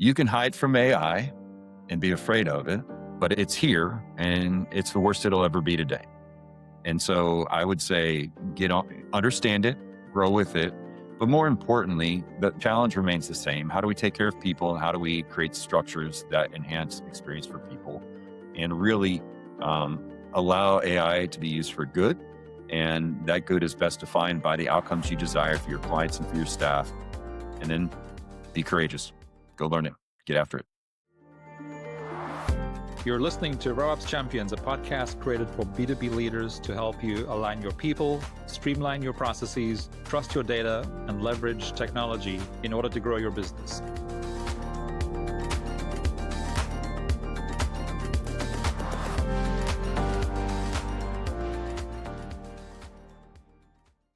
You can hide from AI and be afraid of it, but it's here and it's the worst it'll ever be today. And so I would say get on, understand it, grow with it. But more importantly, the challenge remains the same. How do we take care of people? How do we create structures that enhance experience for people and really allow AI to be used for good? And that good is best defined by the outcomes you desire for your clients and for your staff. And then be courageous. Go learn it. Get after it. You're listening to RevOps Champions, a podcast created for B2B leaders to help you align your people, streamline your processes, trust your data, and leverage technology in order to grow your business.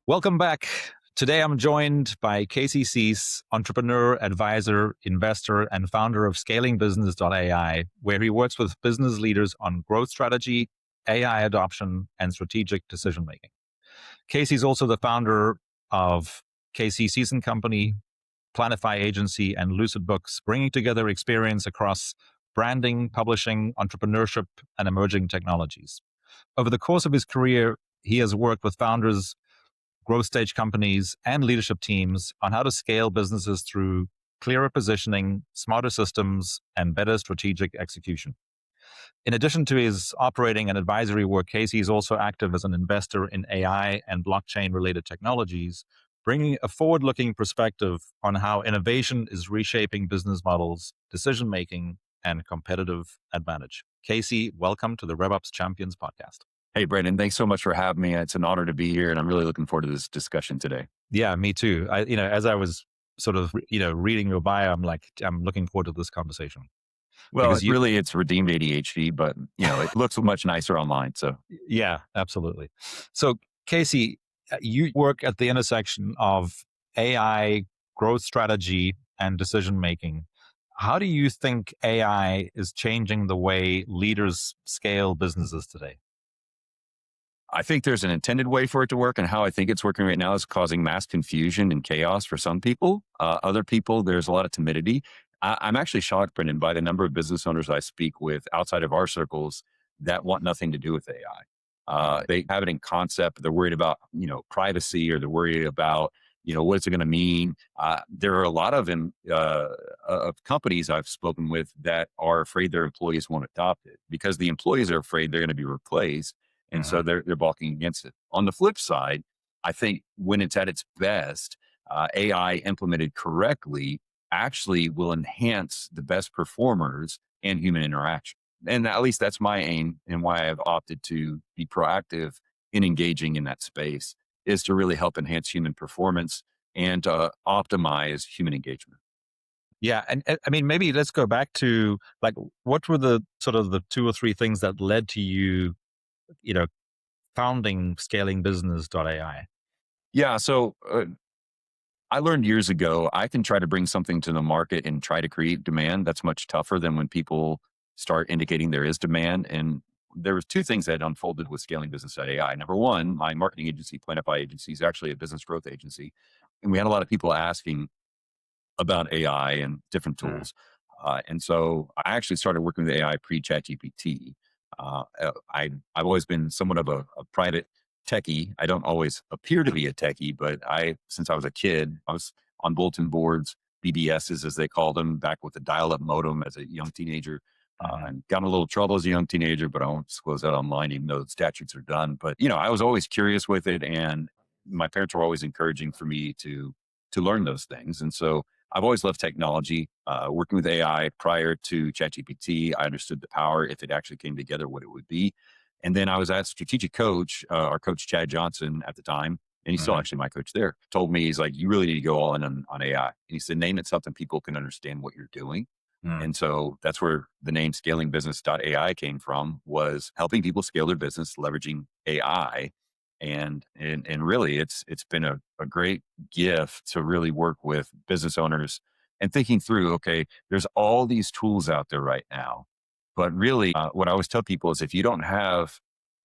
Welcome back. Today, I'm joined by Casey Cease, entrepreneur, advisor, investor, and founder of scalingbusiness.ai, where he works with business leaders on growth strategy, AI adoption, and strategic decision-making. Casey's also the founder of Casey Cease & Company, Planify Agency, and Lucid Books, bringing together experience across branding, publishing, entrepreneurship, and emerging technologies. Over the course of his career, he has worked with founders, growth stage companies, and leadership teams on how to scale businesses through clearer positioning, smarter systems, and better strategic execution. In addition to his operating and advisory work, Casey is also active as an investor in AI and blockchain-related technologies, bringing a forward-looking perspective on how innovation is reshaping business models, decision-making, and competitive advantage. Casey, welcome to the RevOps Champions podcast. Hey, Brendon, thanks so much for having me. It's an honor to be here, and I'm really looking forward to this discussion today. Yeah, me too. As I was sort of, reading your bio, I'm looking forward to this conversation. Well, it's redeemed ADHD, but it looks much nicer online. So yeah, absolutely. So Casey, you work at the intersection of AI, growth strategy, and decision-making. How do you think AI is changing the way leaders scale businesses today? I think there's an intended way for it to work, and how I think it's working right now is causing mass confusion and chaos for some people. Other people, there's a lot of timidity. I'm actually shocked, Brendon, by the number of business owners I speak with outside of our circles that want nothing to do with AI. They have it in concept. They're worried about, privacy, or they're worried about, what is it going to mean? There are a lot of companies I've spoken with that are afraid their employees won't adopt it because the employees are afraid they're going to be replaced. And so they're balking against it. On the flip side, I think when it's at its best, AI implemented correctly actually will enhance the best performers and human interaction. And at least that's my aim, and why I've opted to be proactive in engaging in that space, is to really help enhance human performance and optimize human engagement. Yeah. And I mean, maybe let's go back to what were the sort of the 2 or 3 things that led to you founding scalingbusiness.ai? Yeah. So I learned years ago, I can try to bring something to the market and try to create demand. That's much tougher than when people start indicating there is demand. And there was 2 things that unfolded with scalingbusiness.ai. Number one, my marketing agency, Planify Agency, is actually a business growth agency. And we had a lot of people asking about AI and different tools. And so I actually started working with AI pre-ChatGPT. I've always been somewhat of a private techie. I don't always appear to be a techie, but since I was a kid, I was on bulletin boards, BBSs as they called them, back with the dial-up modem as a young teenager. And got in a little trouble as a young teenager, but I won't disclose that online, even though the statutes are done. But I was always curious with it, and my parents were always encouraging for me to learn those things. And so I've always loved technology. Working with AI prior to ChatGPT, I understood the power, if it actually came together, what it would be. And then I was at Strategic Coach, our coach, Chad Johnson, at the time, and he's still actually my coach there, told me, he's like, you really need to go all in on AI. And he said, name it something people can understand what you're doing. And so that's where the name scalingbusiness.ai came from, was helping people scale their business, leveraging AI. And really it's been a great gift to really work with business owners and thinking through, okay, there's all these tools out there right now, but really what I always tell people is, if you don't have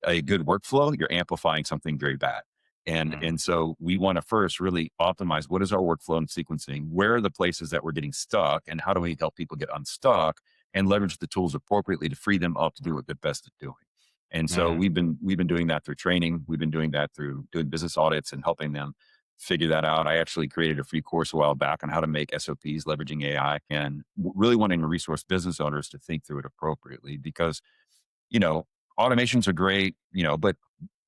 a good workflow, you're amplifying something very bad. Mm. And so we want to first really optimize what is our workflow and sequencing, where are the places that we're getting stuck, and how do we help people get unstuck and leverage the tools appropriately to free them up to do what they're best at doing. And so Mm. we've been doing that through training. We've been doing that through doing business audits and helping them figure that out. I actually created a free course a while back on how to make SOPs leveraging AI, and really wanting to resource business owners to think through it appropriately because, you know, automations are great, but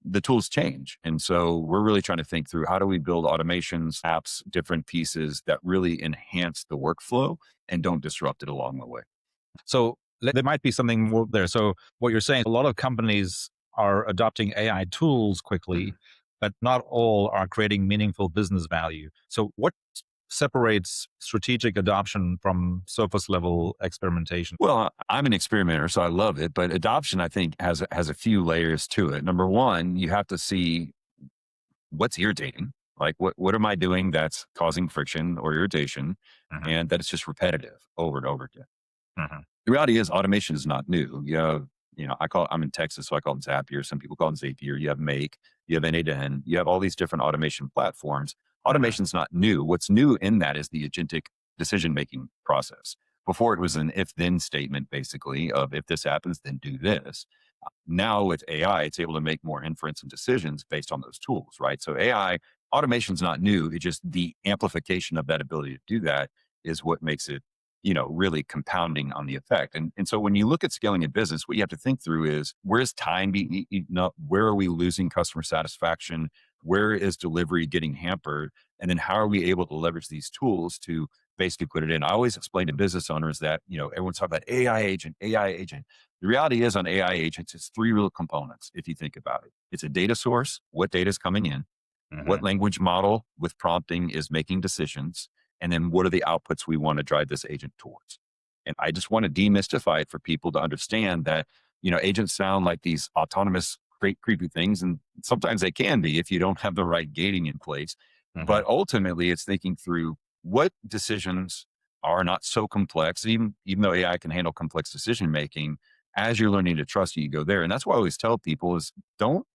the tools change. And so we're really trying to think through how do we build automations, apps, different pieces that really enhance the workflow and don't disrupt it along the way. So there might be something more there. So what you're saying, a lot of companies are adopting AI tools quickly, but not all are creating meaningful business value. So what separates strategic adoption from surface level experimentation? Well, I'm an experimenter, so I love it. But adoption, I think, has a few layers to it. Number one, you have to see what's irritating. Like, what am I doing that's causing friction or irritation, Hmm. and that it's just repetitive over and over again. Hmm. The reality is automation is not new. I'm in Texas, so I call it Zapier. Some people call it Zapier. You have Make, you have N8N, you have all these different automation platforms. Hmm. Automation's not new. What's new in that is the agentic decision-making process. Before it was an if-then statement, basically, of if this happens, then do this. Now with AI, it's able to make more inference and decisions based on those tools, right? So AI, automation's not new. It's just the amplification of that ability to do that is what makes it, really compounding on the effect. And so when you look at scaling a business, what you have to think through is where's time being eaten up? Where are we losing customer satisfaction? Where is delivery getting hampered? And then how are we able to leverage these tools to basically put it in? I always explain to business owners that, everyone's talking about AI agent, AI agent. The reality is on AI agents, it's three real components. If you think about it, it's a data source. What data is coming in? Hmm. What language model with prompting is making decisions? And then what are the outputs we want to drive this agent towards? And I just want to demystify it for people to understand that, agents sound like these autonomous, great, creepy things. And sometimes they can be if you don't have the right gating in place. Hmm. But ultimately, it's thinking through what decisions are not so complex, even though AI can handle complex decision making, as you're learning to trust you go there. And that's why I always tell people is don't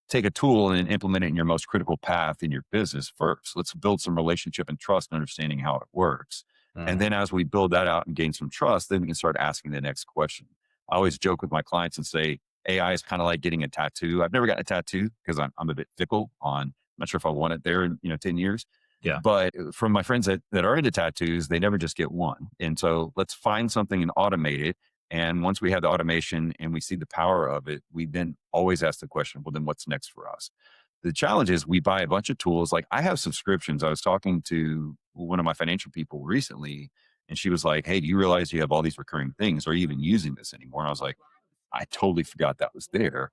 take a tool and implement it in your most critical path in your business first. Let's build some relationship and trust and understanding how it works. And Hmm. then as we build that out and gain some trust, then we can start asking the next question. I always joke with my clients and say, AI is kind of like getting a tattoo. I've never gotten a tattoo because I'm a bit fickle on, I'm not sure if I want it there in, 10 years. Yeah. But from my friends that are into tattoos, they never just get one. And so let's find something and automate it. And once we have the automation and we see the power of it, we then always ask the question, well, then what's next for us? The challenge is we buy a bunch of tools. Like I have subscriptions. I was talking to one of my financial people recently, and she was like, hey, do you realize you have all these recurring things? Are you even using this anymore? And I was like, I totally forgot that was there.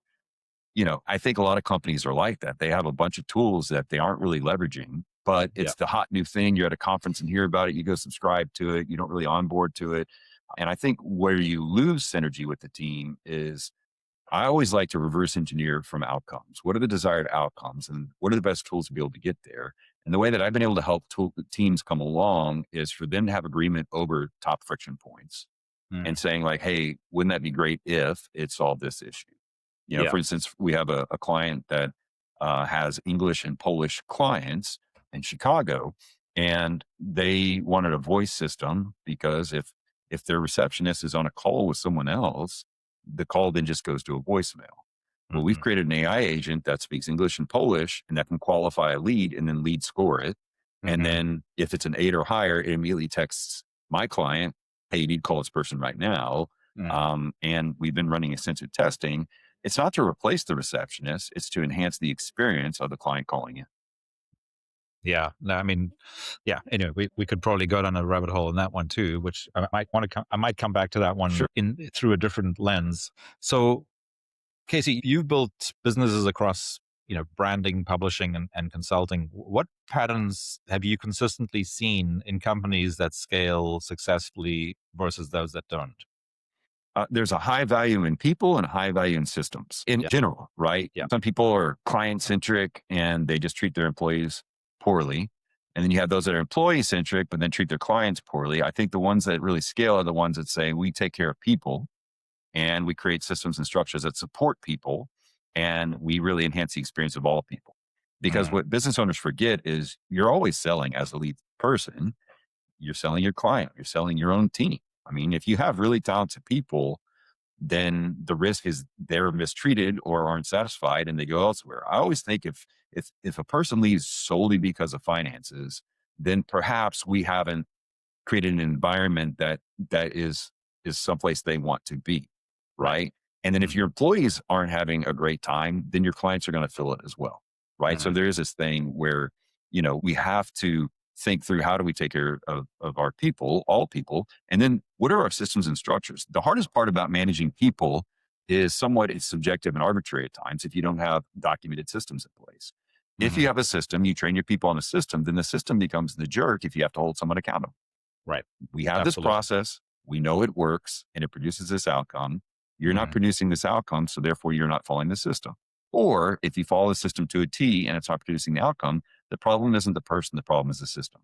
I think a lot of companies are like that. They have a bunch of tools that they aren't really leveraging, but Yeah. it's the hot new thing. You're at a conference and hear about it. You go subscribe to it. You don't really onboard to it. And I think where you lose synergy with the team is I always like to reverse engineer from outcomes. What are the desired outcomes and what are the best tools to be able to get there? And the way that I've been able to help teams come along is for them to have agreement over top friction points and Mm. saying like, hey, wouldn't that be great if it solved this issue? Yeah. For instance, we have a client that has English and Polish clients in Chicago, and they wanted a voice system because if their receptionist is on a call with someone else, the call then just goes to a voicemail. Well, we've Hmm. created an AI agent that speaks English and Polish and that can qualify a lead and then lead score it. And Hmm. then if it's an 8 or higher, it immediately texts my client, hey, you need to call this person right now. Hmm. And we've been running extensive testing. It's not to replace the receptionist, it's to enhance the experience of the client calling in. Yeah. No, I mean, yeah. Anyway, we could probably go down a rabbit hole in that one too, which I might want to I might come back to that one Sure. in through a different lens. So Casey, you've built businesses across, branding, publishing, and consulting. What patterns have you consistently seen in companies that scale successfully versus those that don't? There's a high value in people and a high value in systems in Yeah. general, right? Yeah. Some people are client centric and they just treat their employees poorly. And then you have those that are employee centric, but then treat their clients poorly. I think the ones that really scale are the ones that say, we take care of people and we create systems and structures that support people and we really enhance the experience of all people. Because Mm-hmm. what business owners forget is you're always selling as a lead person. You're selling your client, you're selling your own team. I mean, if you have really talented people, then the risk is they're mistreated or aren't satisfied and they go elsewhere. I always think if a person leaves solely because of finances, then perhaps we haven't created an environment that is someplace they want to be, Right. right? And then if Mm-hmm. your employees aren't having a great time, then your clients are going to feel it as well, right? So Mm-hmm. there is this thing where we have to think through how do we take care of our people, all people, and then what are our systems and structures. The hardest part about managing people is somewhat it's subjective and arbitrary at times if you don't have documented systems in place. If Mm-hmm. you have a system, you train your people on a system, then the system becomes the jerk if you have to hold someone accountable. Right. We have this Absolutely. process. We know it works and it produces this outcome. You're not Mm-hmm. producing this outcome, so therefore you're not following the system. Or if you follow the system to a T and it's not producing the outcome, the problem isn't the person, the problem is the system.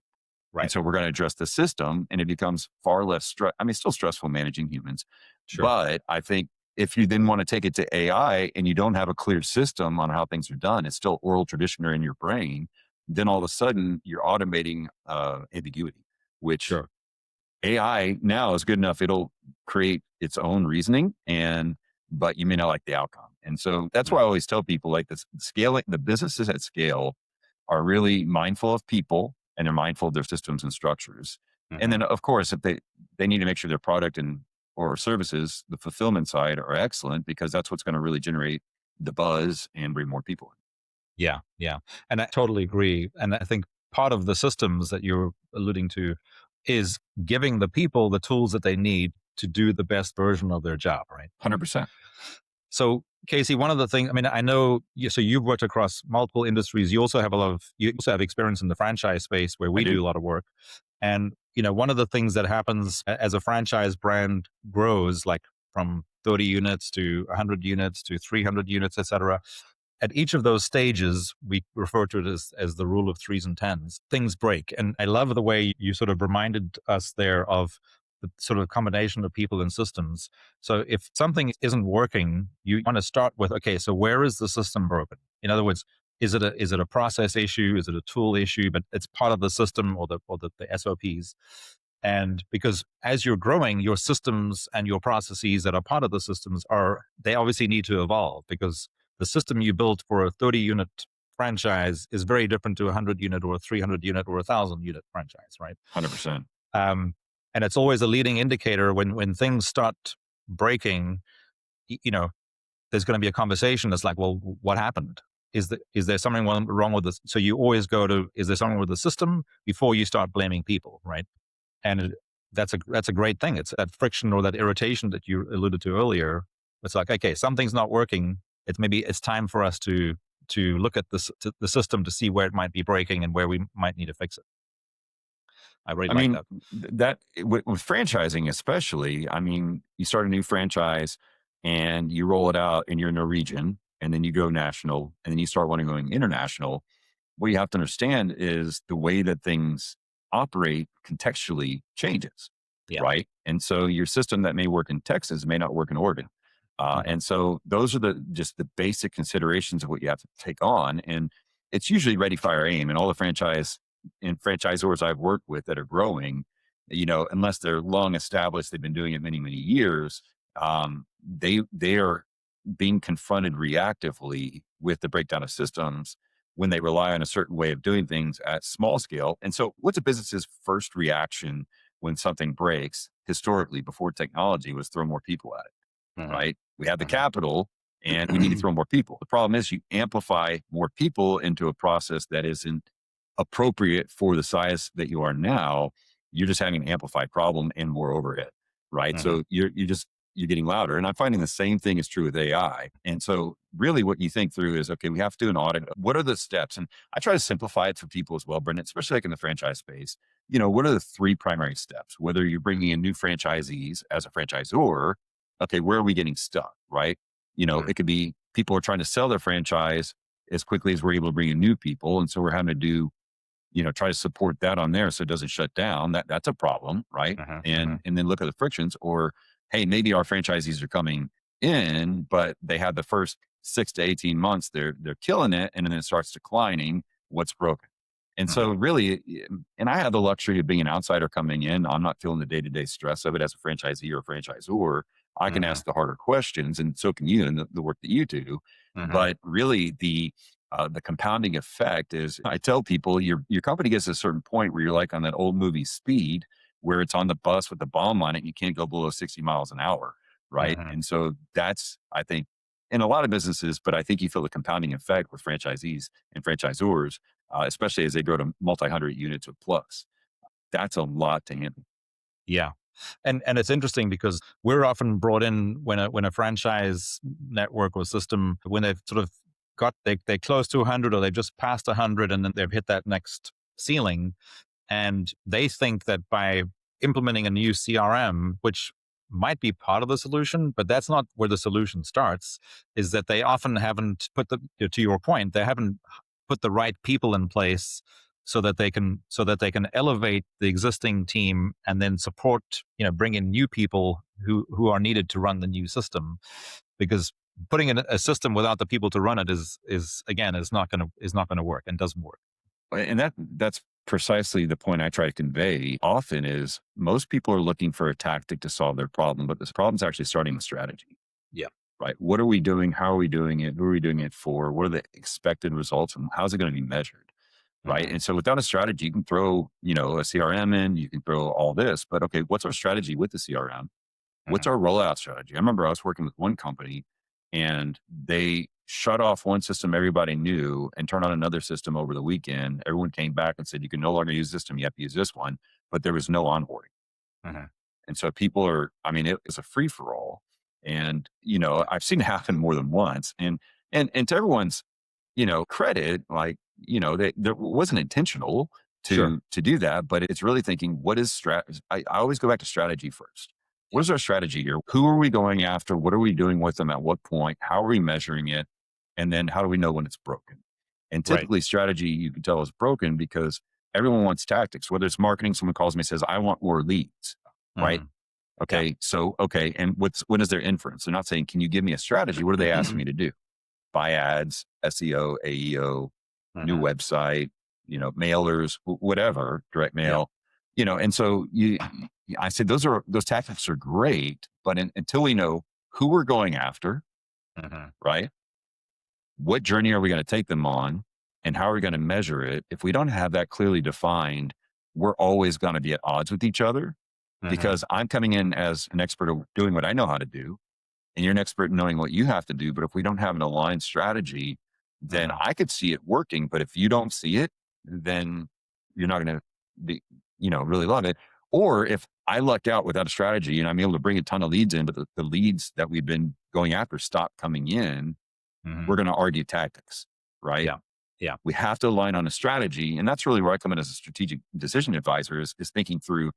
And Right. so we're going to address the system and it becomes far less stress. I mean, it's still stressful managing humans, Sure. but I think if you then want to take it to AI and you don't have a clear system on how things are done, it's still oral tradition or in your brain, then all of a sudden you're automating ambiguity, which Sure. AI now is good enough. It'll create its own reasoning but you may not like the outcome. And so that's why I Mm-hmm. always tell people like this scaling, the businesses at scale are really mindful of people and they're mindful of their systems and structures. And Mm-hmm. then of course, if they need to make sure their product and or services, the fulfillment side are excellent because that's what's going to really generate the buzz and bring more people in. Yeah. Yeah. And I totally agree. And I think part of the systems that you're alluding to is giving the people the tools that they need to do the best version of their job, right? 100%. So, Casey, one of the things, I mean, I know, so you've worked across multiple industries. You also have you also have experience in the franchise space where I we do. do a lot of work. And, one of the things that happens as a franchise brand grows, like from 30 units to 100 units to 300 units, et cetera, at each of those stages, we refer to it as the rule of threes and tens. Things break. And I love the way you sort of reminded us there of the sort of combination of people and systems. So if something isn't working, you want to start with, okay, so where is the system broken? In other words, is it a process issue? Is it a tool issue? But it's part of the system or the SOPs. And because as you're growing, your systems and your processes that are part of the systems they obviously need to evolve because the system you built for a 30 unit franchise is very different to a 100 unit or a 300 unit or a 1,000 unit franchise, right? 100%. Um, and it's always a leading indicator when things start breaking, there's going to be a conversation that's like, well, what happened? Is there something wrong with this? So you always go to, is there something with the system before you start blaming people, right? And that's a great thing. It's that friction or that irritation that you alluded to earlier. It's like, okay, something's not working. It's time for us to look at the system to see where it might be breaking and where we might need to fix it. I really I like mean, that. that with franchising, especially, I mean, you start a new franchise and you roll it out and you're in a region and then you go national and then you start wanting going international. What you have to understand is the way that things operate contextually changes, Yeah. right? And so your system that may work in Texas may not work in Oregon. Mhm. And so those are just the basic considerations of what you have to take on. And it's usually ready, fire, aim. And all the franchisors I've worked with that are growing, unless they're long established, they've been doing it many, many years. They are being confronted reactively with the breakdown of systems when they rely on a certain way of doing things at small scale. And so, what's a business's first reaction when something breaks historically before technology was throw more people at it, Mhm. right? We have the Mhm. capital and we need to throw more people. The problem is you amplify more people into a process that isn't appropriate for the size that you are now. You're just having an amplified problem and more overhead, right? Mhm. So you're getting louder. And I'm finding the same thing is true with AI. And so really what you think through is, okay, we have to do an audit. What are the steps? And I try to simplify it for people as well, Brendan, especially like in the franchise space. What are the three primary steps? Whether you're bringing in new franchisees as a franchisor, okay, where are we getting stuck, right? Mhm. It could be people are trying to sell their franchise as quickly as we're able to bring in new people. And so we're having to try to support that on there so it doesn't shut down. That's a problem, right? Mhm. And Mhm. and then look at the frictions, or hey, maybe our franchisees are coming in, but they have the first 6 to 18 months, they're killing it, and then it starts declining. What's broken? And so, Mhm. really, and I have the luxury of being an outsider coming in. I'm not feeling the day to day stress of it as a franchisee or a franchisor. I can Mhm. ask the harder questions, and so can you, and the work that you do. Mhm. But really, the compounding effect is, I tell people, your company gets to a certain point where you're like on that old movie Speed, where it's on the bus with the bomb on it, and you can't go below 60 miles an hour, right? Mhm. And so that's, I think, in a lot of businesses, but I think you feel the compounding effect with franchisees and franchisors, especially as they grow to multi-hundred units or plus. That's a lot to handle. Yeah. And it's interesting because we're often brought in when a franchise network or system, when they've sort of they're close to 100 or they've just passed 100 and then they've hit that next ceiling, and they think that by implementing a new CRM, which might be part of the solution, but that's not where the solution starts, is that they often haven't put to your point, they haven't put the right people in place so that they can elevate the existing team and then support, bring in new people who are needed to run the new system. Because putting in a system without the people to run it is again is not going to work and doesn't work. And that's precisely the point I try to convey often is most people are looking for a tactic to solve their problem, but this problem's actually starting with strategy, Yeah. right? What are we doing? How are we doing it? Who are we doing it for? What are the expected results and how's it going to be measured? Right. Hmm. And so without a strategy, you can throw, a CRM in, you can throw all this, but okay, what's our strategy with the CRM? What's Hmm. our rollout strategy? I remember I was working with one company and they shut off one system everybody knew and turned on another system over the weekend. Everyone came back and said, you can no longer use this system. You have to use this one, but there was no onboarding. Hmm. And so people are, I mean, it was a free for all. And, Yeah. I've seen it happen more than once. And to everyone's, credit, like, that wasn't intentional Sure. to do that, but it's really thinking, what is strategy? I always go back to strategy first. What Yeah. is our strategy here? Who are we going after? What are we doing with them at what point? How are we measuring it? And then how do we know when it's broken? And Right. typically strategy you can tell is broken because everyone wants tactics, whether it's marketing, someone calls me and says, I want more leads, right? Hmm. Yeah. Okay. So, okay. And when is their inference? They're not saying, can you give me a strategy? What are they asking me to do? Buy ads, SEO, AEO, new Hmm. website, mailers, whatever, direct Yeah. mail, and so I said, those tactics are great, but until we know who we're going after, Hmm. right? What journey are we going to take them on and how are we going to measure it? If we don't have that clearly defined, we're always going to be at odds with each other Hmm. because I'm coming in as an expert of doing what I know how to do and you're an expert in knowing what you have to do. But if we don't have an aligned strategy, then Hmm. I could see it working. But if you don't see it, then you're not going to be, really love it. Or if I luck out without a strategy and I'm able to bring a ton of leads in, but the leads that we've been going after stop coming in, we're Hmm. going to argue tactics, right? Yeah. Yeah. We have to align on a strategy. And that's really where I come in as a strategic decision advisor is thinking through,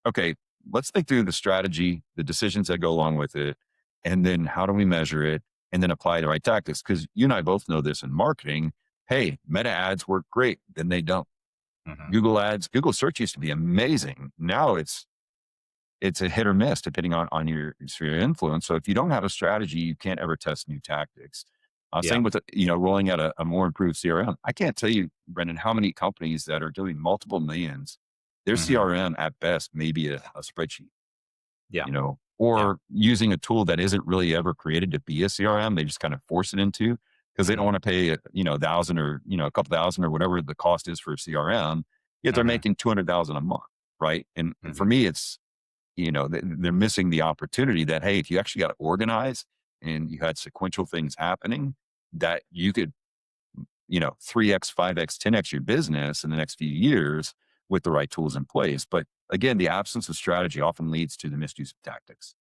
okay, let's think through the strategy, the decisions that go along with it, and then how do we measure it and then apply the right tactics? Because you and I both know this in marketing. Hey, meta ads work great, then they don't. Hmm. Google ads, Google search used to be amazing. Now it's a hit or miss depending on your sphere of influence. So if you don't have a strategy, you can't ever test new tactics. Yeah. Same with rolling out a more improved CRM. I can't tell you, Brendan, how many companies that are doing multiple millions, their Hmm. CRM at best may be a spreadsheet, Yeah. Yeah. or using a tool that isn't really ever created to be a CRM. They just kind of force it into because they don't Hmm. want to pay, a thousand or, a couple thousand or whatever the cost is for a CRM. Yet they're Hmm. making 200,000 a month. Right. And for Hmm. me, it's, they're missing the opportunity that, hey, if you actually got organized and you had sequential things happening, that you could, 3x, 5x, 10x your business in the next few years with the right tools in place. But again, the absence of strategy often leads to the misuse of tactics.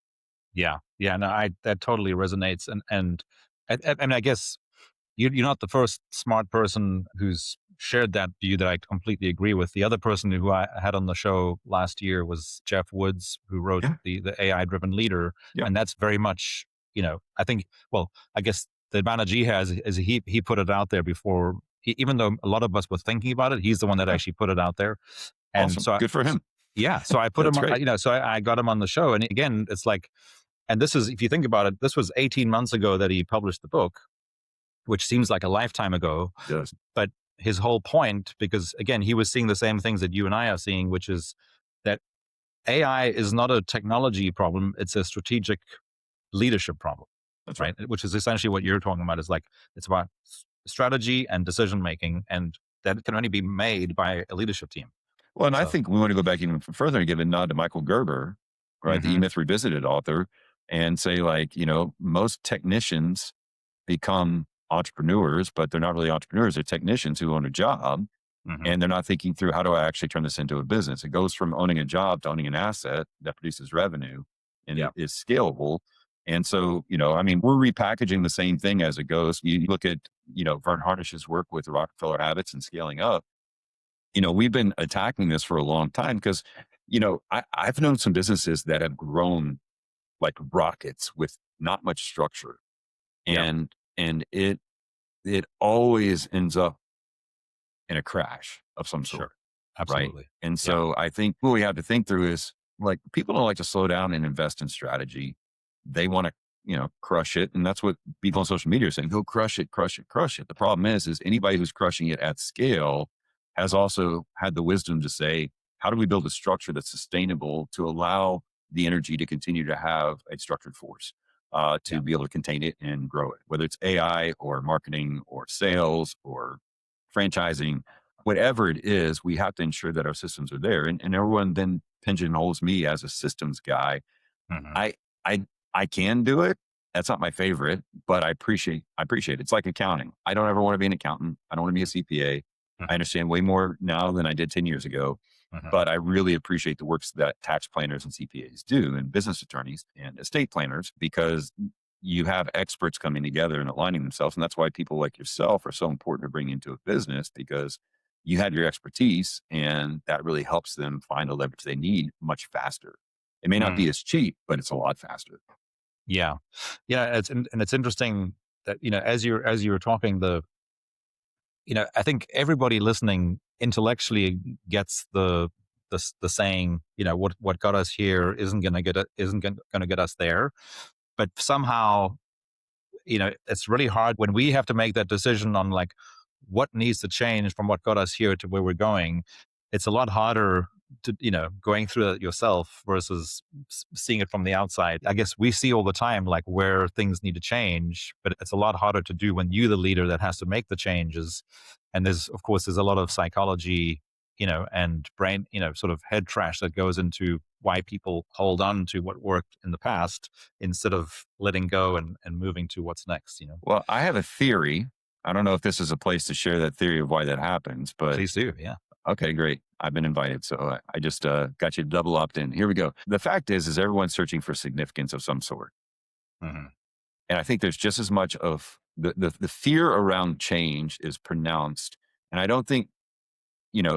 Yeah. Yeah. No, that totally resonates. And I mean, I guess you're not the first smart person who's shared that view that I completely agree with. The other person who I had on the show last year was Jeff Woods, who wrote Yeah. the AI driven leader. Yeah. And that's very much, I think, well, I guess the advantage he has is he put it out there before, even though a lot of us were thinking about it, he's the one that Yeah. actually put it out there. And Awesome. so, Good for him. yeah, so I put That's him, great. so I got him on the show. And again, it's like, and this is, if you think about it, this was 18 months ago that he published the book. which seems like a lifetime ago. Yes. But his whole point, because again, he was seeing the same things that you and I are seeing, which is that AI is not a technology problem, it's a strategic leadership problem, That's right. right? Which is essentially what you're talking about, is like, it's about strategy and decision making, and that can only be made by a leadership team. Well, and I So, think we want to go back even further and give a nod to Michael Gerber, right? The hmm E-Myth Revisited author, and say, like, most technicians become entrepreneurs, but they're not really entrepreneurs. They're technicians who own a job, hmm and they're not thinking through, how do I actually turn this into a business? It goes from owning a job to owning an asset that produces revenue and yeah, it is scalable. And so, I mean, we're repackaging the same thing as it goes. You look at, Vern Harnish's work with Rockefeller Habits and scaling up. We've been attacking this for a long time because, I've known some businesses that have grown like rockets with not much structure. yeah, And it always ends up in a crash of some sort. sure, Right. absolutely, And yeah, so I think what we have to think through is, like, people don't like to slow down and invest in strategy. They want to, crush it. And that's what people on social media are saying. Go crush it, crush it, crush it. The problem is anybody who's crushing it at scale has also had the wisdom to say, how do we build a structure that's sustainable to allow the energy to continue to have a structured force, yeah, to be able to contain it and grow it, whether it's AI or marketing or sales or franchising, whatever it is, we have to ensure that our systems are there. And everyone then pigeonholes me as a systems guy. hmm I I I can do it. That's not my favorite, but I appreciate it. It's like accounting. I don't ever want to be an accountant. I don't want to be a CPA. I hmm understand way more now than I did 10 years ago, hmm but I really appreciate the works that tax planners and CPAs do, and business attorneys and estate planners, because you have experts coming together and aligning themselves. And that's why people like yourself are so important to bring into a business, because you have your expertise and that really helps them find the leverage they need much faster. It may not be mm, as cheap, but it's a lot faster. yeah, yeah. And it's interesting that, as you were talking, I think everybody listening intellectually gets the saying, what got us here isn't going to get us there. But somehow, it's really hard when we have to make that decision on, like, what needs to change from what got us here to where we're going. It's a lot harder to, going through it yourself versus seeing it from the outside. I guess we see all the time, like, where things need to change, but it's a lot harder to do when you're the leader that has to make the changes. And there's a lot of psychology, and brain, sort of head trash that goes into why people hold on to what worked in the past instead of letting go and moving to what's next. Well, I have a theory. I don't know if this is a place to share that theory of why that happens, but Please do. Yeah. okay, great. I've been invited. So I just got you double opt in. Here we go. The fact is everyone's searching for significance of some sort. hmm And I think there's just as much of the fear around change is pronounced. And I don't think,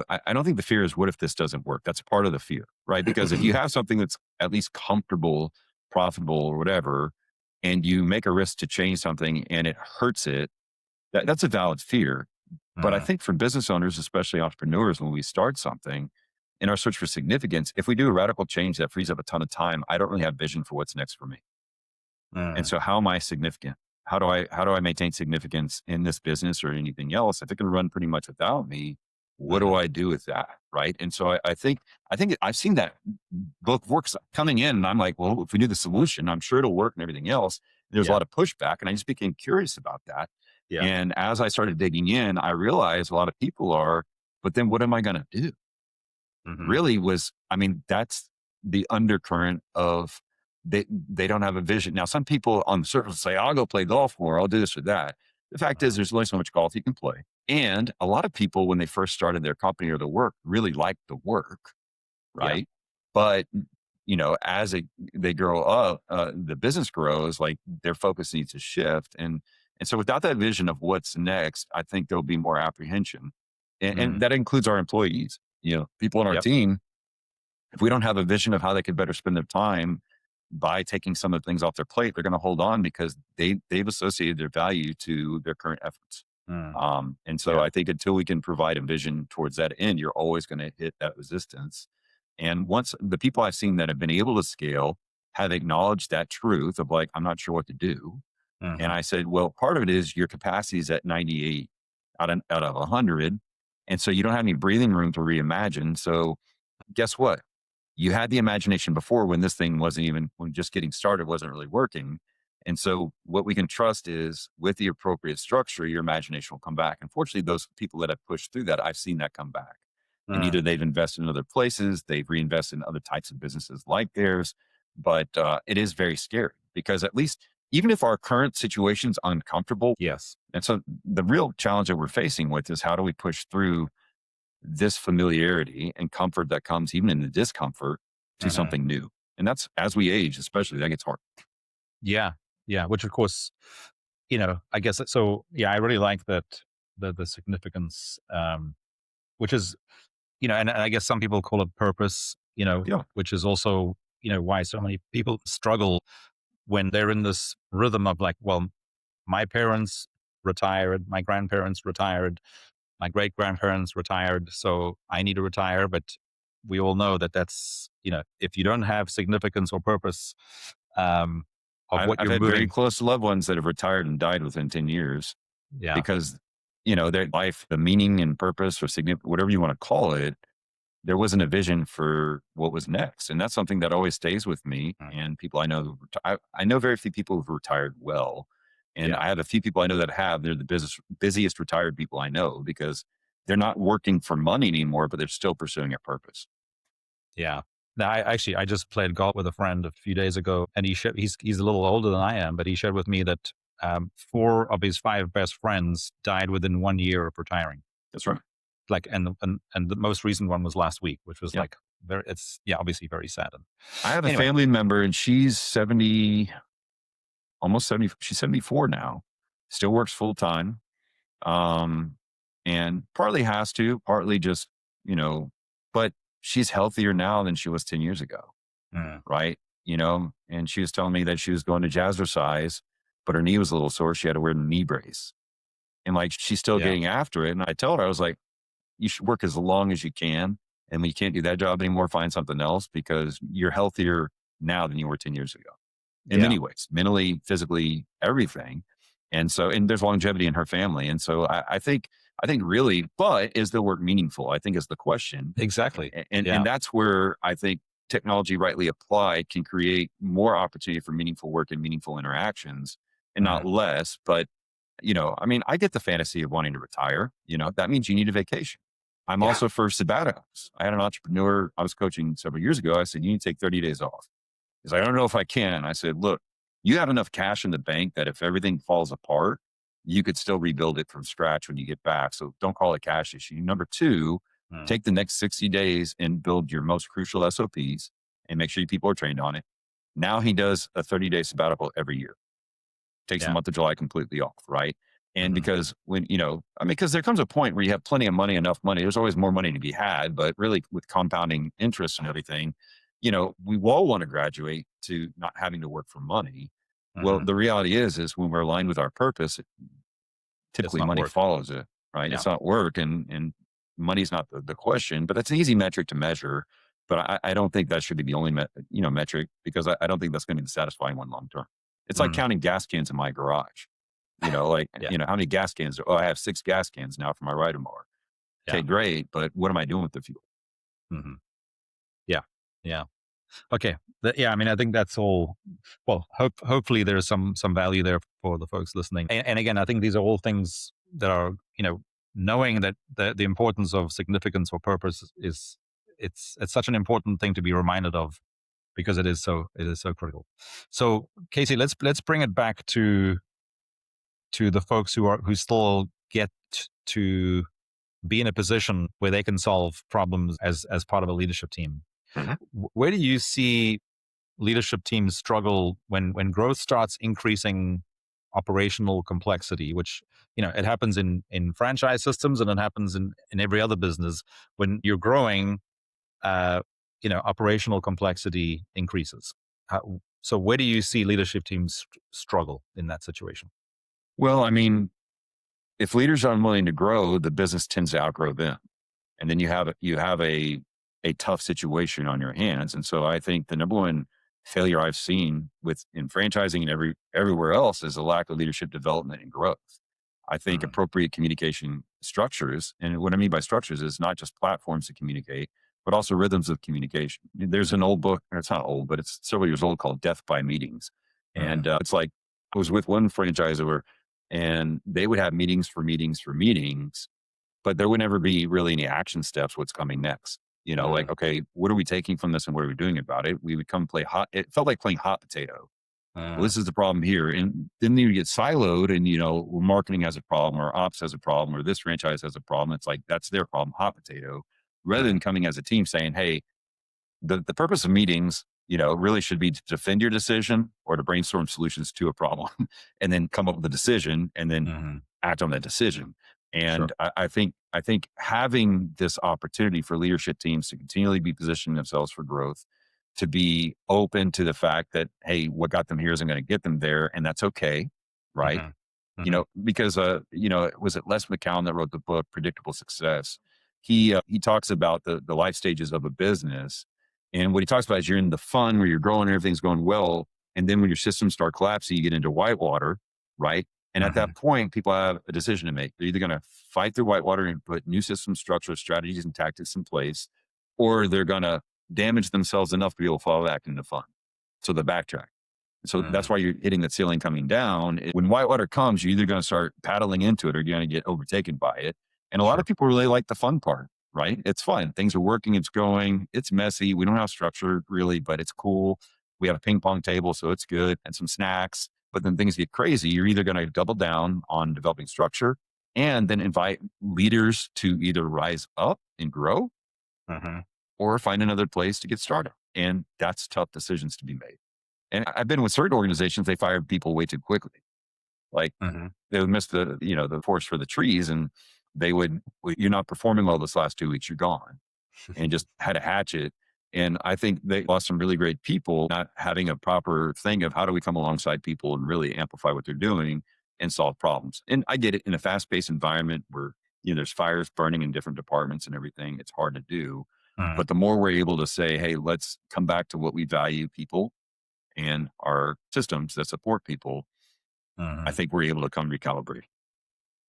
I don't think the fear is, what if this doesn't work? That's part of the fear, right? Because if you have something that's at least comfortable, profitable, or whatever, and you make a risk to change something and it hurts it, that's a valid fear. But I hmm think for business owners, especially entrepreneurs, when we start something in our search for significance, if we do a radical change that frees up a ton of time, I don't really have vision for what's next for me. And hmm so how am I significant? How do I maintain significance in this business or anything else? If it can run pretty much without me, what do hmm I do with that? Right. And so I think I've seen that book works coming in, and I'm like, well, if we do the solution, I'm sure it'll work and everything else. There's a Yeah. lot of pushback. And I just became curious about that. Yeah. And as I started digging in, I realized a lot of people are, but then what am I going to do? hmm Really was, I mean, that's the undercurrent of, they don't have a vision. Now, some people on the surface say, I'll go play golf more, I'll do this or that. The fact is, there's only so much golf you can play. And a lot of people, when they first started their company or their work, really liked the work, Yeah. right? But as they grow up, the business grows, like their focus needs to shift. And so without that vision of what's next, I think there'll be more apprehension. And Mm. that includes our employees, people on our Yep. team. If we don't have a vision of how they could better spend their time by taking some of the things off their plate, they're going to hold on because they've associated their value to their current efforts. Mm. And so Yeah. I think until we can provide a vision towards that end, you're always going to hit that resistance. And once the people I've seen that have been able to scale have acknowledged that truth of, like, I'm not sure what to do. And Hmm. I said, well, part of it is your capacity is at 98 out of 100. And so you don't have any breathing room to reimagine. So guess what? You had the imagination before when this thing wasn't even, when just getting started wasn't really working. And so what we can trust is with the appropriate structure, your imagination will come back. Unfortunately, those people that have pushed through that, I've seen that come back. And Mm. either they've invested in other places, they've reinvested in other types of businesses like theirs. But it is very scary because at least, even if our current situation's uncomfortable, Yes. and so the real challenge that we're facing with is how do we push through this familiarity and comfort that comes even in the discomfort to Hmm. something new. And that's as we age, especially that gets hard. Yeah. Yeah. Which of course, I guess so. Yeah, I really like that the significance, which is, and I guess some people call it purpose, Yeah. which is also, why so many people struggle when they're in this rhythm of like, well, my parents retired, my grandparents retired, my great grandparents retired, so I need to retire. But we all know that that's, if you don't have significance or purpose, um, of what I've you're had very moving. close loved ones that have retired and died within 10 years Yeah. because, their life, the meaning and purpose or significant, whatever you want to call it, there wasn't a vision for what was next. And that's something that always stays with me. Mm. And people I know, I know very few people who've retired well. And Yeah. I have a few people I know that have, they're the busiest retired people I know because they're not working for money anymore, but they're still pursuing a purpose. Yeah. Now, I just played golf with a friend a few days ago, and he's a little older than I am, but he shared with me that four of his five best friends died within 1 year of retiring. That's right. Like, and the most recent one was last week, which was Yeah. like very. It's, yeah, obviously very sad. And I have a anyway, family member and she's 70, almost 70. She's 74 now, still works full time. Um, and partly has to, partly just, you know, but she's healthier now than she was 10 years ago. mm, Right. And she was telling me that she was going to jazzercise, but her knee was a little sore. She had to wear a knee brace and like she's still yeah, getting after it. And I told her, I was like, you should work as long as you can. And when you can't do that job anymore, find something else because you're healthier now than you were 10 years ago in yeah, many ways, mentally, physically, everything. And so, and there's longevity in her family. And so I think really, but is the work meaningful? I think is the question. exactly. And Yeah. that's where I think technology rightly applied can create more opportunity for meaningful work and meaningful interactions and not Mm, less. But I mean, I get the fantasy of wanting to retire. That means you need a vacation. I'm yeah. also for sabbaticals. I had an entrepreneur I was coaching several years ago. I said, you need to take 30 days off. He's like, I don't know if I can. I said, look, you have enough cash in the bank that if everything falls apart, you could still rebuild it from scratch when you get back. So don't call it a cash issue. Number two, Mm, take the next 60 days and build your most crucial SOPs and make sure your people are trained on it. Now he does a 30-day sabbatical every year, takes the yeah. month of July completely off, right? And Hmm. because because there comes a point where you have plenty of money, enough money, there's always more money to be had, but really with compounding interest and everything, we all want to graduate to not having to work for money. Well, Hmm. the reality is when we're aligned with our purpose, It's typically not money work. follows it, right? Yeah. It's not work and money's not the question, but that's an easy metric to measure. But I don't think that should be the only metric because I don't think that's going to be the satisfying one long term. It's like Mm, counting gas cans in my garage. Like yeah. how many gas cans? Oh, I have 6 gas cans now for my ride mower. Okay, Yeah. great, but what am I doing with the fuel? Hmm. Yeah. Yeah. Okay. Yeah, I mean, I think that's all. Well, hopefully there's some value there for the folks listening. And again, I think these are all things that are, knowing that the importance of significance or purpose is it's such an important thing to be reminded of because it is so critical. So, Casey, let's bring it back to the folks who still get to be in a position where they can solve problems as part of a leadership team. Mhm. Where do you see leadership teams struggle when growth starts increasing operational complexity, which it happens in franchise systems and it happens in every other business. When you're growing, operational complexity increases. So where do you see leadership teams struggle in that situation? Well, I mean, if leaders are unwilling to grow, the business tends to outgrow them, and then you have a tough situation on your hands. And so I think the number one failure I've seen with in franchising and everywhere else is a lack of leadership development and growth. I think Mm, appropriate communication structures, and what I mean by structures is not just platforms to communicate, but also rhythms of communication. There's an old book, it's not old, but it's several years old, called Death by Meetings. And mm, it's like, I was with one franchisor and they would have meetings for meetings for meetings, but there would never be really any action steps. What's coming next? Like, mm, okay, what are we taking from this and what are we doing about it? We would come play hot. It felt like playing hot potato. Well, mm, this is the problem here. And then you get siloed and, well, marketing has a problem or ops has a problem or this franchise has a problem. It's like, that's their problem, hot potato, rather mm, than coming as a team saying, hey, the purpose of meetings, really should be to defend your decision or to brainstorm solutions to a problem and then come up with a decision and then mhm. act on that decision. Sure. And I think having this opportunity for leadership teams to continually be positioning themselves for growth, to be open to the fact that, hey, what got them here isn't going to get them there, and that's okay, right? Mhm, mhm, Because was it Les McCown that wrote the book Predictable Success? He talks about the life stages of a business, and what he talks about is you're in the fun where you're growing, and everything's going well, and then when your systems start collapsing, you get into whitewater, right? And at that mhm, point, people have a decision to make. They're either going to fight through whitewater and put new systems, structures, strategies, and tactics in place, or they're going to damage themselves enough to be able to fall back into fun. So the backtrack. So that's mhm. why you're hitting that ceiling coming down. When whitewater comes, you're either going to start paddling into it or you're going to get overtaken by it. And a lot of Sure. people really like the fun part, right? It's fun. Things are working. It's going. It's messy. We don't have structure really, but it's cool. We have a ping pong table, so it's good, and some snacks. But then things get crazy. You're either going to double down on developing structure and then invite leaders to either rise up and grow Mhm, or find another place to get started. And that's tough decisions to be made. And I've been with certain organizations, they fired people way too quickly. Like mhm. they would miss the forest for the trees and they would, "Well, you're not performing well this last 2 weeks, you're gone," and just had a hatchet. And I think they lost some really great people not having a proper thing of how do we come alongside people and really amplify what they're doing and solve problems. And I get it in a fast paced environment where, there's fires burning in different departments and everything. It's hard to do. Mhm, But the more we're able to say, hey, let's come back to what we value, people and our systems that support people, I mhm. think we're able to come recalibrate.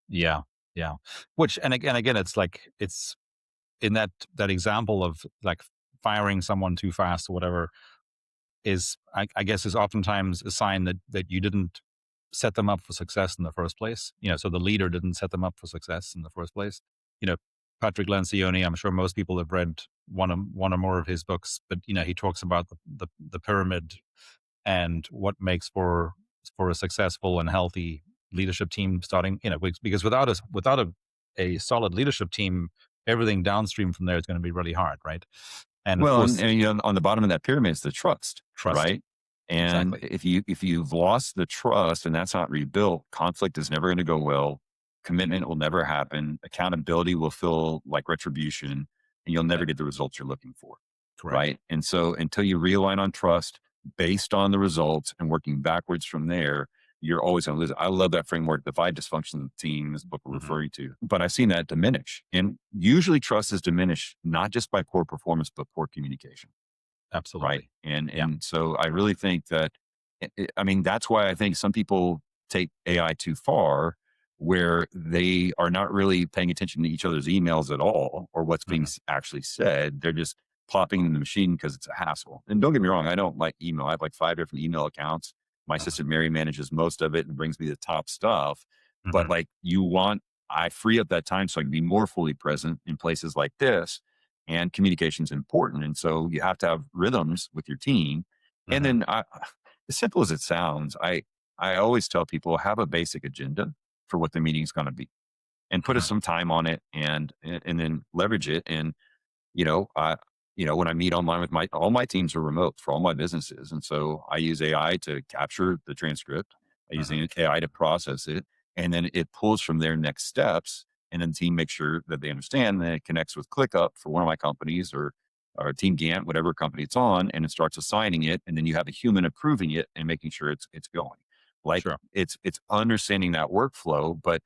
Yeah, yeah. Which and again, it's like it's in that example of like firing someone too fast or whatever is I guess is oftentimes a sign that you didn't set them up for success in the first place. So the leader didn't set them up for success in the first place. You know, Patrick Lencioni, I'm sure most people have read one or more of his books, but he talks about the pyramid and what makes for a successful and healthy leadership team starting, because without a solid leadership team, everything downstream from there is going to be really hard, right? And of Well, and, course, and on the bottom of that pyramid is the trust, trust. right? And Exactly. if you've lost the trust and that's not rebuilt, conflict is never going to go well. Commitment will never happen. Accountability will feel like retribution, and you'll never Yeah, get the results you're looking for, correct. right? And so until you realign on trust based on the results and working backwards from there, you're always going to lose. I love that framework, the five dysfunctions of the team, this book we're Hmm. referring to. But I've seen that diminish. And usually trust is diminished, not just by poor performance, but poor communication. Right. Absolutely. And Yeah. and so I really think that I mean, that's why I think some people take AI too far, where they are not really paying attention to each other's emails at all or what's being Hmm. actually said. They're just plopping in the machine because it's a hassle. And don't get me wrong, I don't like email. I have like 5 different email accounts. My Hmm. assistant Mary manages most of it and brings me the top stuff. But Hmm. like I free up that time so I can be more fully present in places like this, and communication is important. And so you have to have rhythms with your team. And Hmm. then as simple as it sounds, I always tell people have a basic agenda for what the meeting is going to be and put Hmm. some time on it and then leverage it. And you know, I, when I meet online with all my teams are remote for all my businesses. And so I use AI to capture the transcript. I use Hmm. the AI to process it. And then it pulls from their next steps. And then the team makes sure that they understand that it connects with ClickUp for one of my companies or Team Gantt, whatever company it's on, and it starts assigning it. And then you have a human approving it and making sure it's going. Like Sure. it's understanding that workflow, but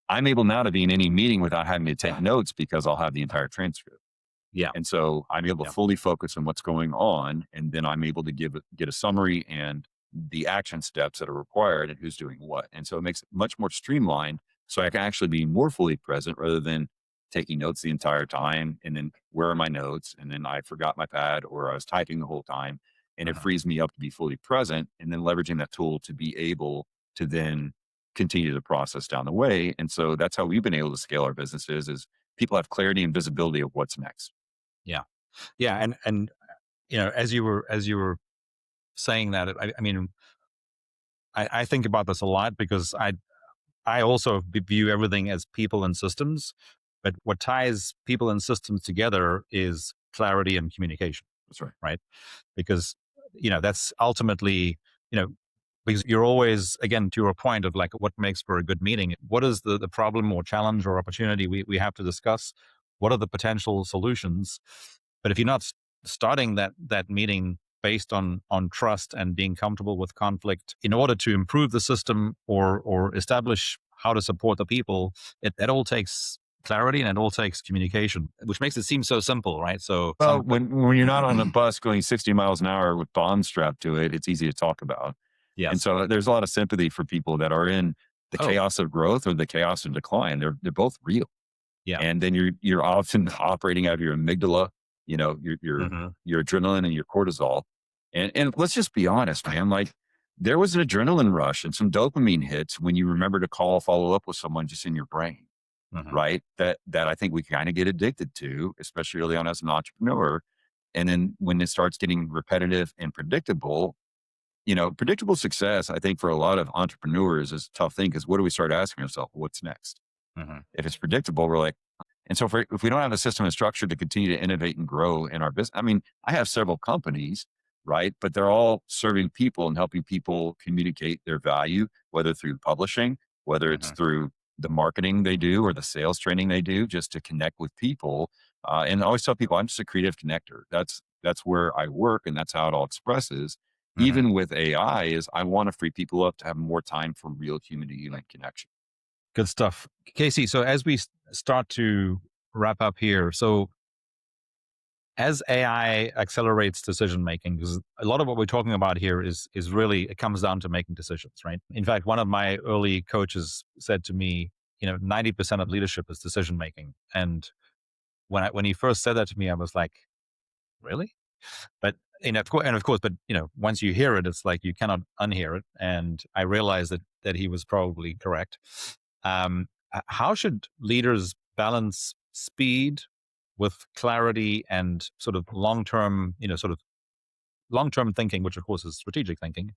I'm able now to be in any meeting without having to take notes because I'll have the entire transcript. Yeah. And so I'm able to Yeah. fully focus on what's going on. And then I'm able to get a summary and the action steps that are required and who's doing what. And so it makes it much more streamlined. So I can actually be more fully present rather than taking notes the entire time. And then where are my notes? And then I forgot my pad or I was typing the whole time. And it Mhm. frees me up to be fully present and then leveraging that tool to be able to then continue the process down the way. And so that's how we've been able to scale our businesses is people have clarity and visibility of what's next. Yeah. Yeah. And, as you were saying that, I mean, I think about this a lot because I also view everything as people and systems, but what ties people and systems together is clarity and communication, That's right. right? Because, that's ultimately, you know, because you're always, again, to your point of like what makes for a good meeting, what is the problem or challenge or opportunity we have to discuss? What are the potential solutions? But if you're not starting that meeting based on trust and being comfortable with conflict in order to improve the system or establish how to support the people, it all takes clarity and it all takes communication, which makes it seem so simple, right? So Well, some when you're not on a bus going 60 miles an hour with bombs strapped to it, it's easy to talk about. And yes. so there's a lot of sympathy for people that are in the Oh, chaos of growth or the chaos of decline. They're both real. yeah. And then you're often operating out of your amygdala, Hmm. your adrenaline and your cortisol. And let's just be honest, man. Like there was an adrenaline rush and some dopamine hits when you remember to follow up with someone just in your brain, Hmm. right? That I think we kind of get addicted to, especially early on as an entrepreneur. And then when it starts getting repetitive and predictable, predictable success, I think for a lot of entrepreneurs is a tough thing because what do we start asking ourselves? What's next? Hmm. If it's predictable, we're like, and so if we don't have the system and structure to continue to innovate and grow in our business, I mean, I have several companies, right? But they're all serving people and helping people communicate their value, whether through publishing, whether it's Hmm. through the marketing they do or the sales training they do, just to connect with people. And I always tell people, I'm just a creative connector. That's where I work, and that's how it all expresses. Hmm. Even with AI, is I want to free people up to have more time for real human to human connection. Good stuff. Casey, so as we start to wrap up here, so as AI accelerates decision making, because a lot of what we're talking about here is really it comes down to making decisions, right? In fact, one of my early coaches said to me, 90% of leadership is decision making. And when he first said that to me, I was like, really? But of course, but once you hear it, it's like you cannot unhear it. And I realized that he was probably correct. How should leaders balance speed with clarity and sort of long term thinking, which of course is strategic thinking?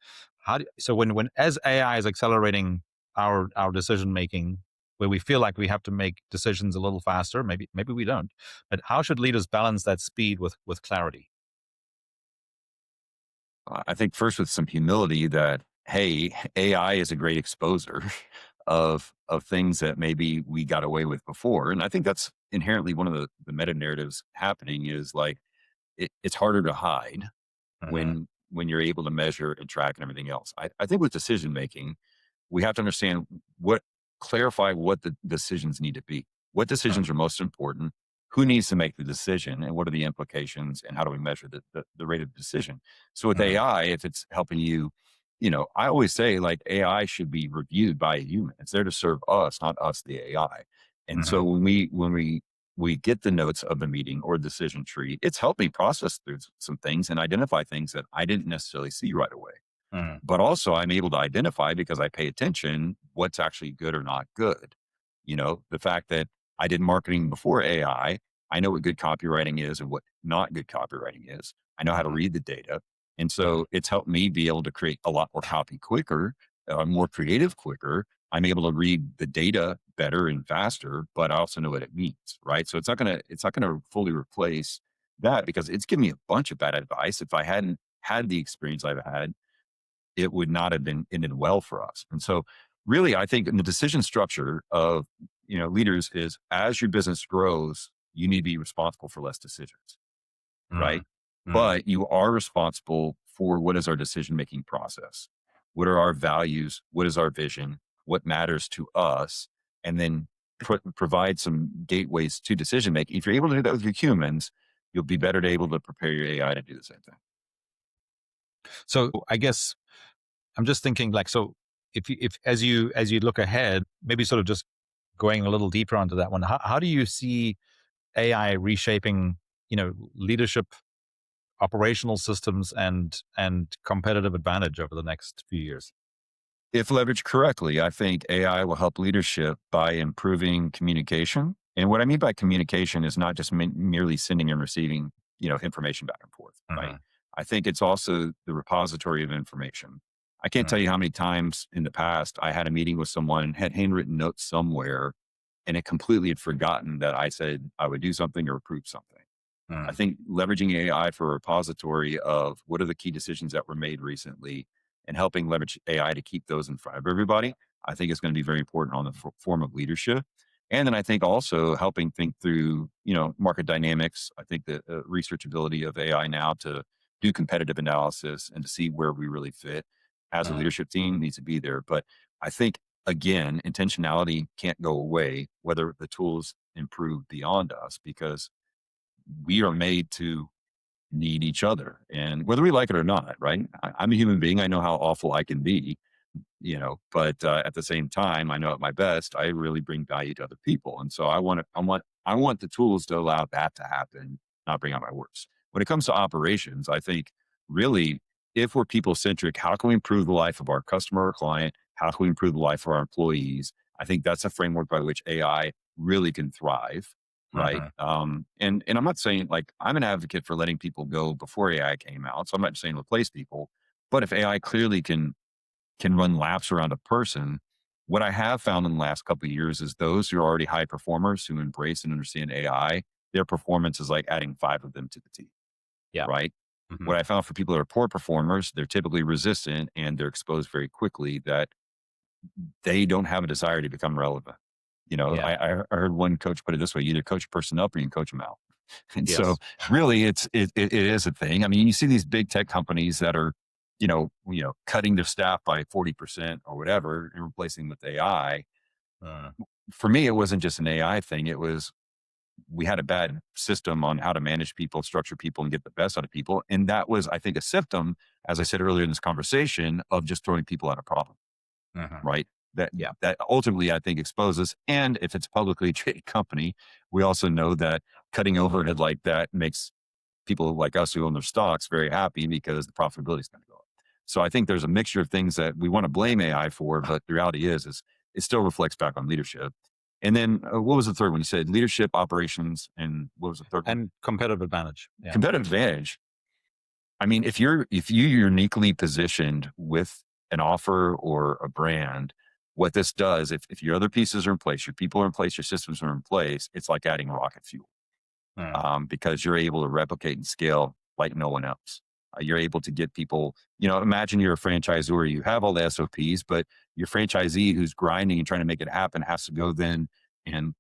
So when as AI is accelerating our decision making, where we feel like we have to make decisions a little faster, maybe we don't, but how should leaders balance that speed with clarity? I think first with some humility that, hey, AI is a great exposer of things that maybe we got away with before. And I think that's inherently one of the meta narratives happening is like it's harder to hide Hmm. when you're able to measure and track and everything else. I think with decision making, we have to understand clarify what the decisions need to be. What decisions are most important? Who needs to make the decision? And what are the implications? And how do we measure the rate of decision? So with Hmm. AI, if it's helping you, I always say like AI should be reviewed by a human. It's there to serve us, not us, the AI. And Hmm. so when we get the notes of the meeting or decision tree, it's helped me process through some things and identify things that I didn't necessarily see right away. Hmm. But also I'm able to identify because I pay attention what's actually good or not good. The fact that I did marketing before AI, I know what good copywriting is and what not good copywriting is. I know how to Hmm. read the data. And Hmm. so it's helped me be able to create a lot more copy quicker, more creative quicker. I'm able to read the data better and faster, but I also know what it means, right? So it's not gonna fully replace that because it's given me a bunch of bad advice. If I hadn't had the experience I've had, it would not have been ended well for us. And so really, I think in the decision structure of, leaders is as your business grows, you need to be responsible for less decisions, Hmm. right? Hmm. But you are responsible for what is our decision making process? What are our values? What is our vision? What matters to us? And then provide some gateways to decision making. If you're able to do that with your humans, you'll be better able to prepare your AI to do the same thing. So I guess I'm just thinking like, so if as you look ahead, maybe sort of just going a little deeper onto that one, how do you see AI reshaping, leadership, operational systems, and competitive advantage over the next few years? If leveraged correctly, I think AI will help leadership by improving communication. And what I mean by communication is not just merely sending and receiving, information back and forth, right? Hmm. I think it's also the repository of information. I can't tell you how many times in the past I had a meeting with someone and had handwritten notes somewhere and it completely had forgotten that I said I would do something or approve something. I think leveraging AI for a repository of what are the key decisions that were made recently and helping leverage AI to keep those in front of everybody, I think is going to be very important on the form of leadership. And then I think also helping think through, market dynamics. I think the research ability of AI now to do competitive analysis and to see where we really fit as a leadership team needs to be there. But I think again, intentionality can't go away whether the tools improve beyond us because we are made to need each other. And whether we like it or not, right? I'm a human being. I know how awful I can be, but at the same time, I know at my best, I really bring value to other people. And so I want the tools to allow that to happen, not bring out my worst. When it comes to operations, I think really, if we're people centric, how can we improve the life of our customer or client? How can we improve the life of our employees? I think that's a framework by which AI really can thrive. Right. Hmm. And I'm not saying like I'm an advocate for letting people go before AI came out. So I'm not saying replace people, but if AI clearly can run laps around a person, what I have found in the last couple of years is those who are already high performers who embrace and understand AI, their performance is like adding five of them to the team. Yeah. Right. Hmm. What I found for people that are poor performers, they're typically resistant and they're exposed very quickly that they don't have a desire to become relevant. Yeah. I heard one coach put it this way: you either coach a person up or you can coach them out. And so Yes. really it is a thing. I mean, you see these big tech companies that are, cutting their staff by 40% or whatever and replacing with AI. Uh, For me, it wasn't just an AI thing. It was we had a bad system on how to manage people, structure people, and get the best out of people. And that was, I think, a symptom, as I said earlier in this conversation, of just throwing people out of problem, mhm. right? That Yeah. that ultimately I think exposes. And if it's a publicly traded company, we also know that cutting overhead like that makes people like us who own their stocks very happy because the profitability is going to go up. So I think there's a mixture of things that we want to blame AI for, but the reality is it still reflects back on leadership. And then what was the third one? You said leadership, operations, and what was the third one? And competitive advantage. Yeah. Competitive advantage. I mean, if you uniquely positioned with an offer or a brand, what this does, if your other pieces are in place, your people are in place, your systems are in place, it's like adding rocket fuel Mm, because you're able to replicate and scale like no one else. You're able to get people, imagine you're a franchisor, you have all the SOPs, but your franchisee who's grinding and trying to make it happen has to go then and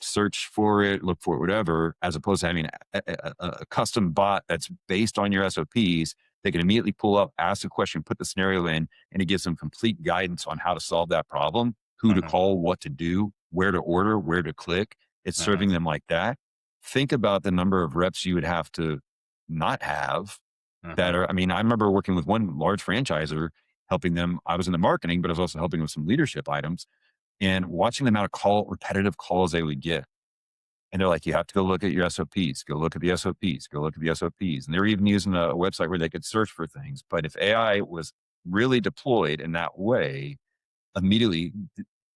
search for it, look for it, whatever, as opposed to having a custom bot that's based on your SOPs. They can immediately pull up, ask a question, put the scenario in, and it gives them complete guidance on how to solve that problem, who to mhm, call, what to do, where to order, where to click. It's mhm, serving them like that. Think about the number of reps you would have to not have that mhm, are, I mean, I remember working with one large franchisor, helping them. I was in the marketing, but I was also helping with some leadership items and watching the amount of repetitive calls they would get. And they're like, you have to go look at your SOPs, go look at the SOPs, go look at the SOPs. And they're even using a website where they could search for things. But if AI was really deployed in that way, immediately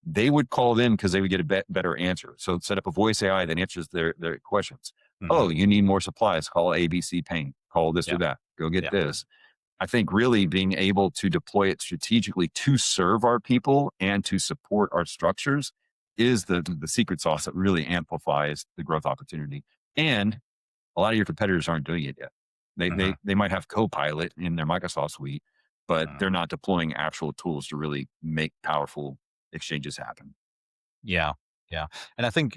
they would call them because they would get a better answer. So set up a voice AI that answers their questions. mhm. Oh, you need more supplies, call ABC Paint, call this or Yeah. that, go get Yeah. this. I think really being able to deploy it strategically to serve our people and to support our structures is the secret sauce that really amplifies the growth opportunity. And a lot of your competitors aren't doing it yet. They Mhm, they they might have Copilot in their Microsoft suite, but mhm. they're not deploying actual tools to really make powerful exchanges happen. Yeah. Yeah. And I think,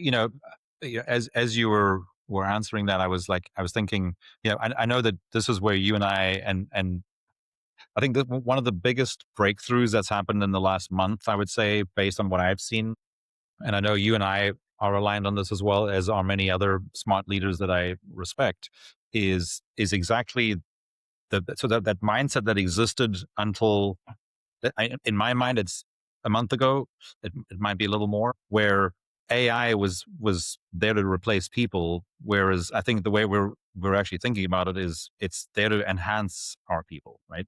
as you were answering that, I was thinking, I know that this is where you and and I think that one of the biggest breakthroughs that's happened in the last month, I would say, based on what I've seen. And I know you and I are aligned on this as well, as are many other smart leaders that I respect, is exactly that mindset that existed until in my mind, it's a month ago. It might be a little more, where AI was there to replace people, whereas I think the way we're actually thinking about it is it's there to enhance our people, right?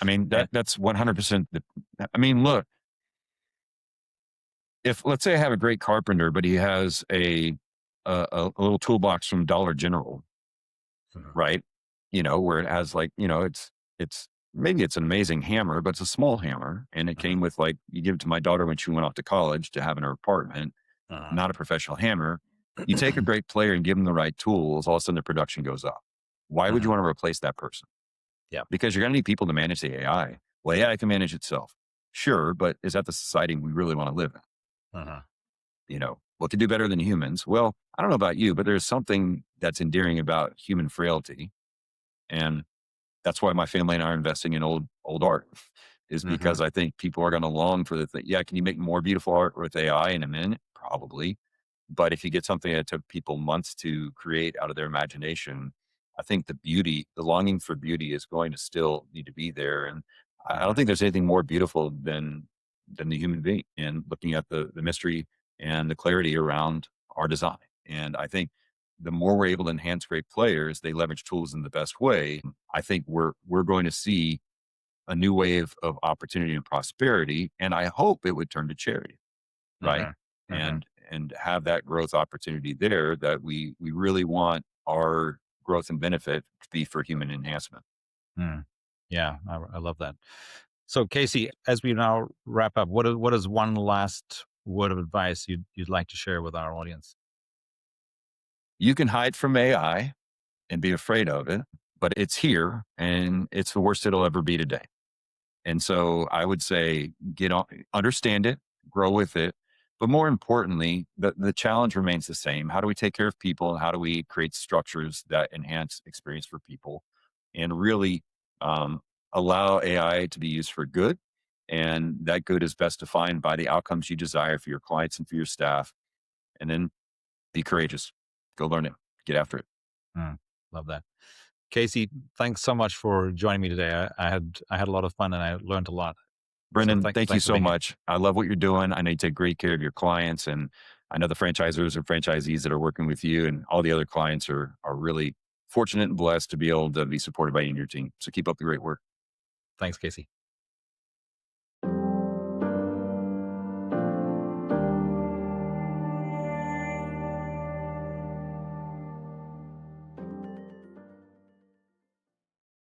I mean, And that's 100%. I mean, look, if let's say I have a great carpenter, but he has a little toolbox from Dollar General, Mhm. right? Where it has like, it's maybe it's an amazing hammer, but it's a small hammer. And it Mhm. came with like, you give it to my daughter when she went off to college to have in her apartment, Uh-huh. not a professional hammer. You take a great player and give them the right tools, all of a sudden the production goes up. Why would you Mhm. want to replace that person? Yeah. Because you're going to need people to manage the AI. Well, AI can manage itself. Sure, but is that the society we really want to live in? Uh-huh. What could do better than humans? Well, I don't know about you, but there's something that's endearing about human frailty. And that's why my family and I are investing in old art, is Mhm. because I think people are going to long for the thing. Yeah, can you make more beautiful art with AI in a minute? Probably. But if you get something that took people months to create out of their imagination, I think the longing for beauty is going to still need to be there. And I don't Mhm. think there's anything more beautiful than the human being, and looking at the mystery and the clarity around our design. And I think the more we're able to enhance great players, they leverage tools in the best way. I think we're going to see a new wave of opportunity and prosperity. And I hope it would turn to charity, right? Mhm. Mhm. And have that growth opportunity there, that we really want our growth and benefit to be for human enhancement. Mm. Yeah, I love that. So, Casey, as we now wrap up, what is one last word of advice you'd like to share with our audience? You can hide from AI and be afraid of it, but it's here and it's the worst it'll ever be today. And so I would say get on, understand it, grow with it. But more importantly, the challenge remains the same. How do we take care of people, and how do we create structures that enhance experience for people and really um, allow AI to be used for good? And that good is best defined by the outcomes you desire for your clients and for your staff. And then be courageous, go learn it, get after it. Mm, love that. Casey, thanks so much for joining me today. I had a lot of fun and I learned a lot. So Brendan, thank you thanks for so being here. much. I love what you're doing. I know you take great care of your clients, and I know the franchisors and franchisees that are working with you and all the other clients are really fortunate and blessed to be able to be supported by you and your team. So keep up the great work. Thanks, Casey.